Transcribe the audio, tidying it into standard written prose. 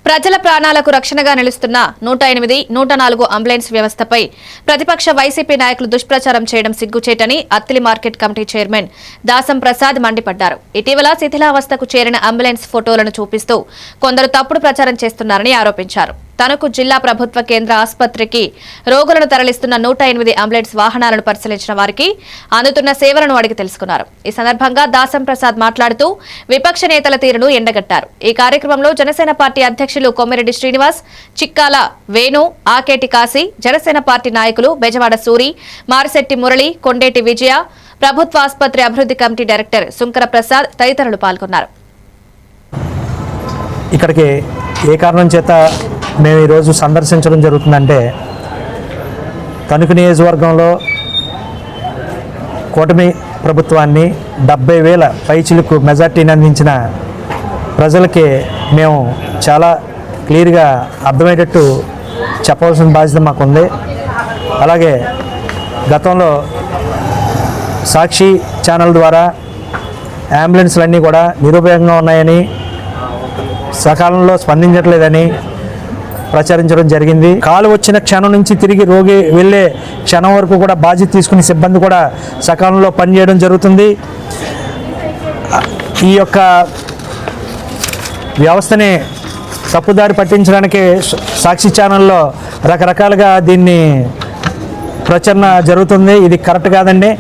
ప్రజల ప్రాణాలకు రక్షణగా నిలుస్తున్న 108, 104 అంబులెన్స్ వ్యవస్థపై ప్రతిపక్ష వైసీపీ నాయకులు దుష్ప్రచారం చేయడం సిగ్గుచేటని Attili market committee chairman Dasam Prasad మండిపడ్డారు. ఇటీవల శిథిలావస్థకు చేరిన అంబులెన్స్ ఫోటోలను చూపిస్తూ కొందరు తప్పుడు ప్రచారం చేస్తున్నారని ఆరోపించారు. తనకు జిల్లా ప్రభుత్వ కేంద్ర ఆసుపత్రికి రోగులను తరలిస్తున్న 108 అంబులెన్స్ వాహనాలను పరిశీలించిన వారికి అందుతున్న సేవలను అడిగి తెలుసుకున్నారు. ఈ సందర్భంగా దాసం ప్రసాద్ మాట్లాడుతూ విపక్ష నేతల తీరును ఎండగట్టారు. ఈ కార్యక్రమంలో జనసేన పార్టీ అధ్యక్షులు కొమ్మిరెడ్డి శ్రీనివాస్, చిక్కాల వేణు, ఆకేటి కాశీ, జనసేన పార్టీ నాయకులు బెజవాడ సూరి, మారిశెట్టి మురళి, కొండేటి విజయ, ప్రభుత్వ ఆసుపత్రి అభివృద్ధి కమిటీ డైరెక్టర్ సుంకర ప్రసాద్ తదితరులు పాల్గొన్నారు. ఇక్కడికి ఏ కారణం చేత మేము ఈరోజు సందర్శించడం జరుగుతుందంటే, తణుకు నియోజకవర్గంలో కూటమి ప్రభుత్వాన్ని 70,000 పైచిలకు మెజార్టీని అందించిన ప్రజలకి మేము చాలా క్లియర్గా అర్థమయ్యేటట్టు చెప్పవలసిన బాధ్యత మాకుంది. అలాగే గతంలో సాక్షి ఛానల్ ద్వారా అంబులెన్స్లన్నీ కూడా నిరుపయోగంగా ఉన్నాయని, సకాలంలో స్పందించట్లేదని ప్రచారించడం జరిగింది. కాలు వచ్చిన క్షణం నుంచి తిరిగి రోగి వెళ్ళే క్షణం వరకు కూడా బాధ్యత తీసుకుని సిబ్బంది కూడా సకాలంలో పనిచేయడం జరుగుతుంది. ఈ యొక్క వ్యవస్థని తప్పుదారి పట్టించడానికి సాక్షి ఛానల్లో రకరకాలుగా దీన్ని ప్రచారణ జరుగుతుంది. ఇది కరెక్ట్ కాదండి.